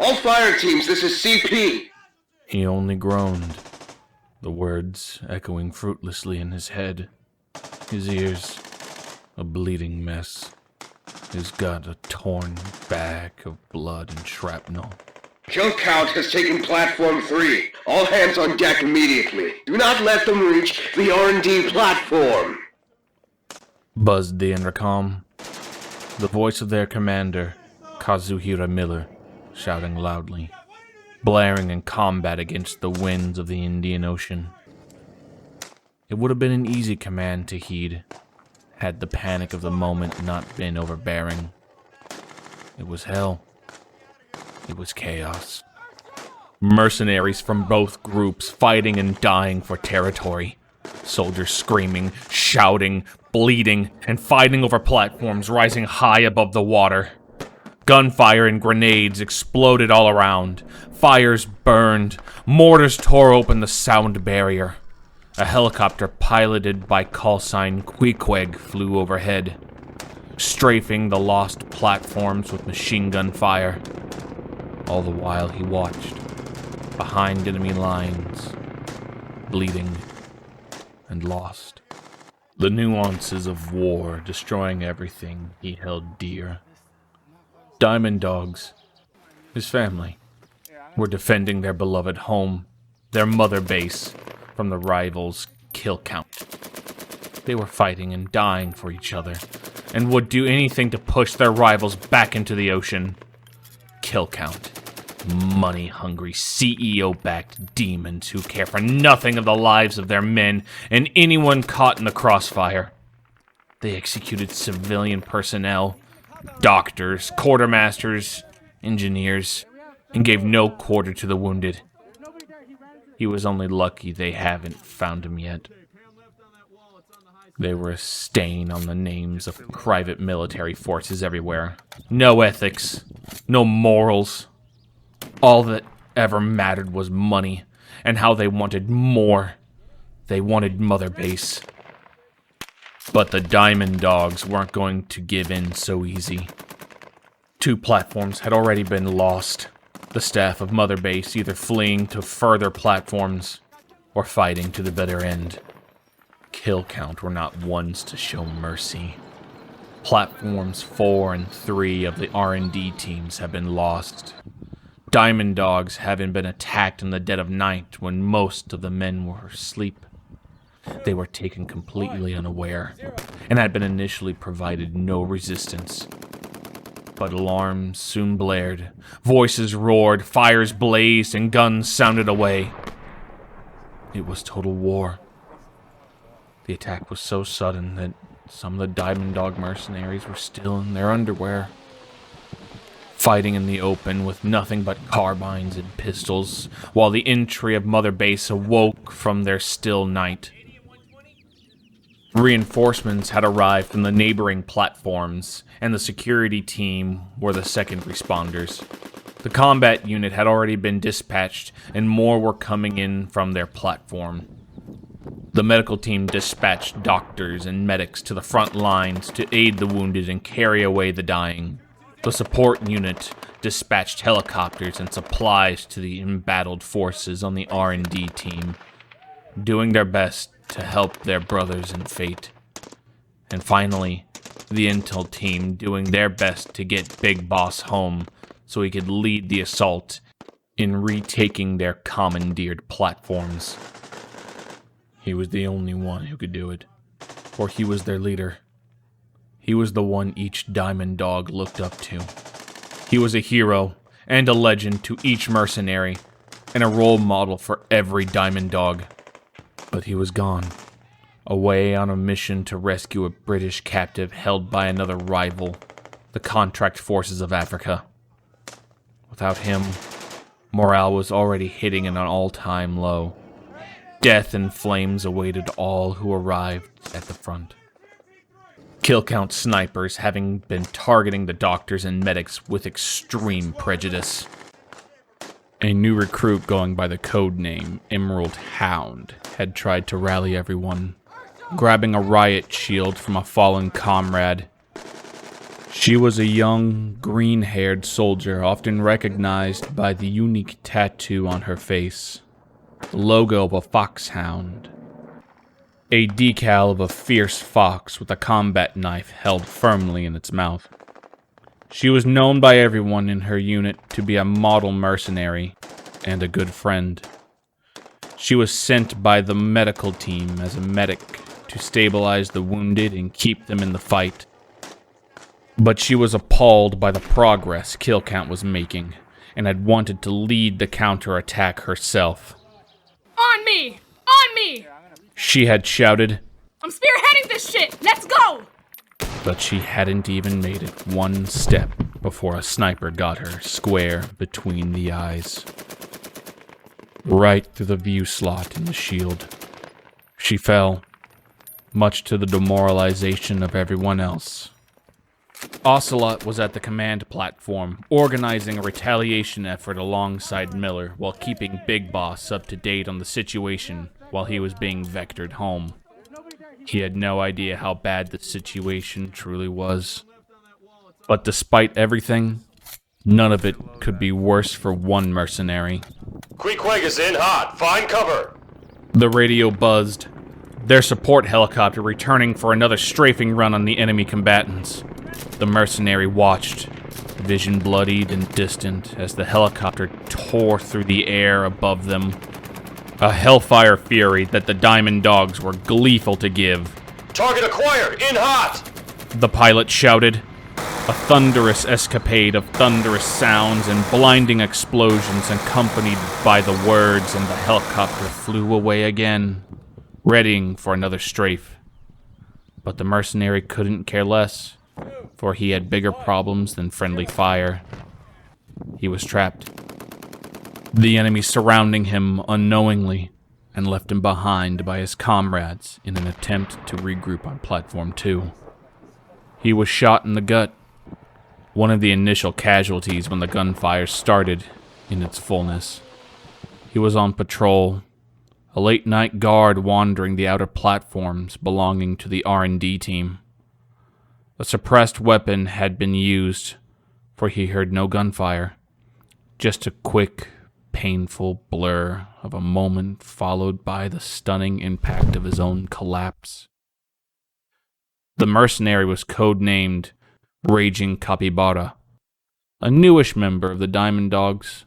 All fire teams, this is CP. He only groaned, the words echoing fruitlessly in his head. His ears, a bleeding mess. His gut, a torn bag of blood and shrapnel. Kill count has taken Platform 3. All hands on deck immediately. Do not let them reach the R&D platform. Buzzed the intercom. The voice of their commander, Kazuhira Miller, shouting loudly, blaring in combat against the winds of the Indian Ocean. It would have been an easy command to heed, had the panic of the moment not been overbearing. It was hell. It was chaos. Mercenaries from both groups fighting and dying for territory. Soldiers screaming, shouting, bleeding, and fighting over platforms rising high above the water. Gunfire and grenades exploded all around. Fires burned. Mortars tore open the sound barrier. A helicopter piloted by callsign Queequeg flew overhead, strafing the lost platforms with machine gun fire. All the while he watched, behind enemy lines, bleeding and lost. The nuances of war destroying everything he held dear. Diamond Dogs, his family, were defending their beloved home, their mother base, from the rivals' kill count. They were fighting and dying for each other, and would do anything to push their rivals back into the ocean. Kill count. Money-hungry, CEO-backed demons who care for nothing of the lives of their men and anyone caught in the crossfire. They executed civilian personnel, doctors, quartermasters, engineers, and gave no quarter to the wounded. He was only lucky they haven't found him yet. They were a stain on the names of private military forces everywhere. No ethics, no morals. All that ever mattered was money, and how they wanted more. They wanted Mother Base. But the Diamond Dogs weren't going to give in so easy. 2 platforms had already been lost. The staff of Mother Base either fleeing to further platforms or fighting to the bitter end. Kill count were not ones to show mercy. Platforms 4 and 3 of the R&D teams have been lost. Diamond Dogs having been attacked in the dead of night when most of the men were asleep. They were taken completely unaware and had been initially provided no resistance. But alarms soon blared, voices roared, fires blazed, and guns sounded away. It was total war. The attack was so sudden that some of the Diamond Dog Mercenaries were still in their underwear, fighting in the open with nothing but carbines and pistols, while the entry of Mother Base awoke from their still night. Reinforcements had arrived from the neighboring platforms, and the security team were the second responders. The combat unit had already been dispatched, and more were coming in from their platform. The medical team dispatched doctors and medics to the front lines to aid the wounded and carry away the dying. The support unit dispatched helicopters and supplies to the embattled forces on the R&D team, doing their best to help their brothers in fate. And finally, the intel team doing their best to get Big Boss home so he could lead the assault in retaking their commandeered platforms. He was the only one who could do it, for he was their leader. He was the one each Diamond Dog looked up to. He was a hero and a legend to each mercenary, and a role model for every Diamond Dog. But he was gone, away on a mission to rescue a British captive held by another rival, the Contract Forces of Africa. Without him, morale was already hitting an all-time low. Death and flames awaited all who arrived at the front. Kill count snipers having been targeting the doctors and medics with extreme prejudice. A new recruit going by the code name Emerald Hound had tried to rally everyone, grabbing a riot shield from a fallen comrade. She was a young, green-haired soldier, often recognized by the unique tattoo on her face, the logo of a foxhound, a decal of a fierce fox with a combat knife held firmly in its mouth. She was known by everyone in her unit to be a model mercenary and a good friend. She was sent by the medical team as a medic to stabilize the wounded and keep them in the fight. But she was appalled by the progress Kill Count was making, and had wanted to lead the counterattack herself. On me! On me! She had shouted, I'm spearheading this shit! Let's go! but she hadn't even made it one step before a sniper got her square between the eyes. Right through the view slot in the shield. She fell, much to the demoralization of everyone else. Ocelot was at the command platform, organizing a retaliation effort alongside Miller while keeping Big Boss up to date on the situation while he was being vectored home. He had no idea how bad the situation truly was. But despite everything, none of it could be worse for one mercenary. Queequeg is in hot. Find cover. The radio buzzed, their support helicopter returning for another strafing run on the enemy combatants. The mercenary watched, vision bloodied and distant, as the helicopter tore through the air above them. A hellfire fury that the Diamond Dogs were gleeful to give. Target acquired. In hot. The pilot shouted. A thunderous escapade of thunderous sounds and blinding explosions accompanied by the words, and the helicopter flew away again, readying for another strafe. But the mercenary couldn't care less, for he had bigger problems than friendly fire. He was trapped. The enemy surrounding him unknowingly and left him behind by his comrades in an attempt to regroup on Platform 2. He was shot in the gut, one of the initial casualties when the gunfire started in its fullness. He was on patrol, a late-night guard wandering the outer platforms belonging to the R&D team. A suppressed weapon had been used, for he heard no gunfire, just a quick, painful blur of a moment followed by the stunning impact of his own collapse. The mercenary was codenamed Raging Capybara, a newish member of the Diamond Dogs,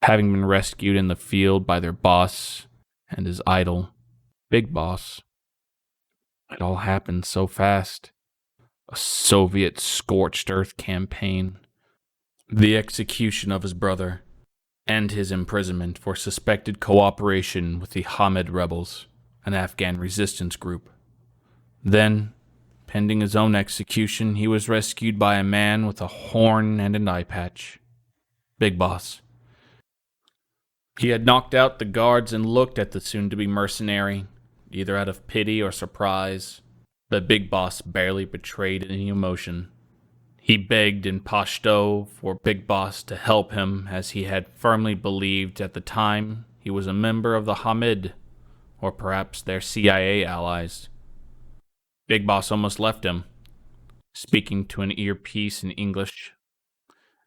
having been rescued in the field by their boss and his idol, Big Boss. It all happened so fast. A Soviet scorched earth campaign, the execution of his brother, and his imprisonment for suspected cooperation with the Hamid rebels, an Afghan resistance group. Then, pending his own execution, he was rescued by a man with a horn and an eye patch. Big Boss. He had knocked out the guards and looked at the soon-to-be mercenary, either out of pity or surprise. The Big Boss barely betrayed any emotion. He begged in Pashto for Big Boss to help him, as he had firmly believed at the time he was a member of the Hamid, or perhaps their CIA allies. Big Boss almost left him, speaking to an earpiece in English,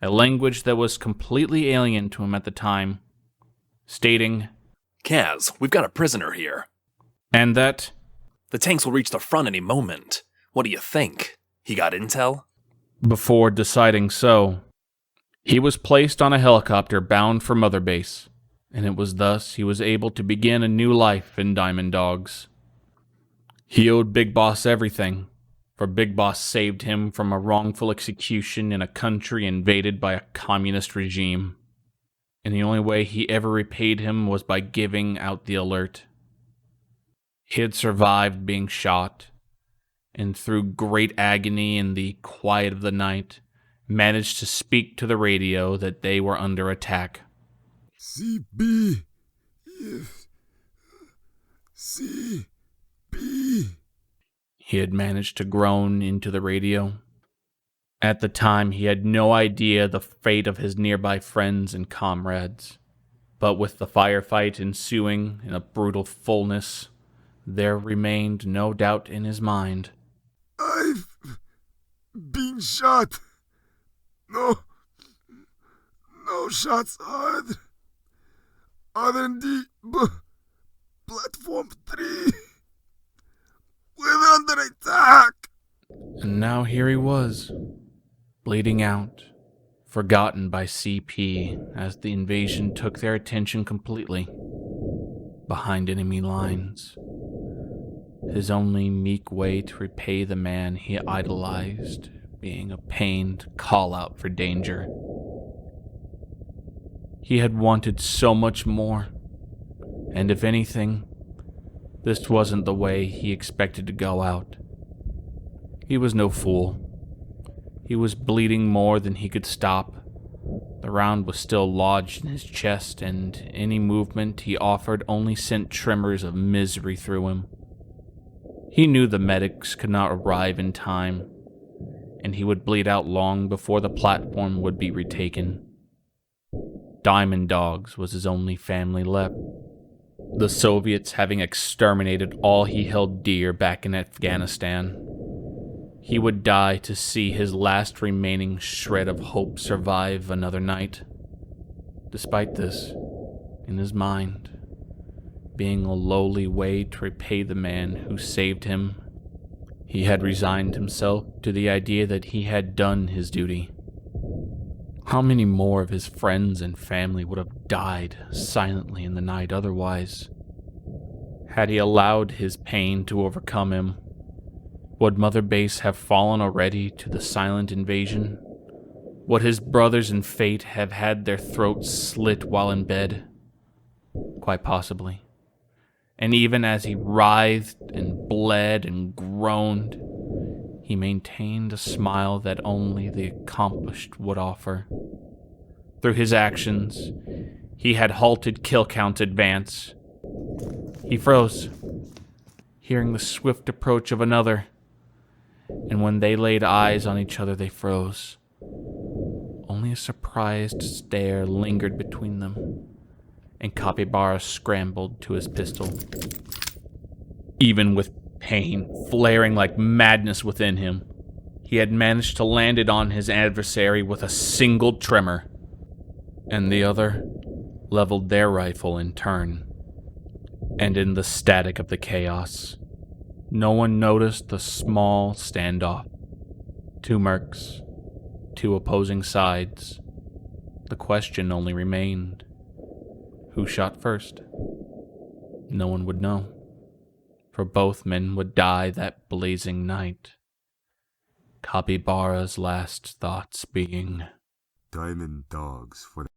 a language that was completely alien to him at the time, stating, Kaz, we've got a prisoner here. and that, The tanks will reach the front any moment. What do you think? He got intel? before deciding so, he was placed on a helicopter bound for Mother Base, and it was thus he was able to begin a new life in Diamond Dogs. He owed Big Boss everything, for Big Boss saved him from a wrongful execution in a country invaded by a communist regime, and the only way he ever repaid him was by giving out the alert. He had survived being shot, and through great agony in the quiet of the night, managed to speak to the radio that they were under attack. CB. CB. He had managed to groan into the radio. At the time, he had no idea the fate of his nearby friends and comrades. But with the firefight ensuing in a brutal fullness, there remained no doubt in his mind. I've been Wrong shot. No. No shots hard. R&D platform 3. We're under attack. And now here he was, bleeding out, forgotten by CP as the invasion took their attention completely, behind enemy lines. His only meek way to repay the man he idolized being a pained call-out for danger. He had wanted so much more, and if anything, this wasn't the way he expected to go out. He was no fool. He was bleeding more than he could stop. The round was still lodged in his chest, and any movement he offered only sent tremors of misery through him. He knew the medics could not arrive in time, and he would bleed out long before the platform would be retaken. Diamond Dogs was his only family left, the Soviets having exterminated all he held dear back in Afghanistan. He would die to see his last remaining shred of hope survive another night. Despite this, in his mind, being a lowly way to repay the man who saved him, he had resigned himself to the idea that he had done his duty. How many more of his friends and family would have died silently in the night otherwise? Had he allowed his pain to overcome him, would Mother Base have fallen already to the silent invasion? Would his brothers in fate have had their throats slit while in bed? Quite possibly. And even as he writhed and bled and groaned, he maintained a smile that only the accomplished would offer. Through his actions, he had halted kill count's advance. He froze, hearing the swift approach of another, and when they laid eyes on each other, they froze. Only a surprised stare lingered between them, and Capybara scrambled to his pistol. Even with pain flaring like madness within him, he had managed to land it on his adversary with a single tremor, and the other leveled their rifle in turn. And in the static of the chaos, no one noticed the small standoff. 2 mercs, 2 opposing sides. The question only remained: who shot first? No one would know, for both men would die that blazing night. Capybara's last thoughts being, Diamond Dogs for the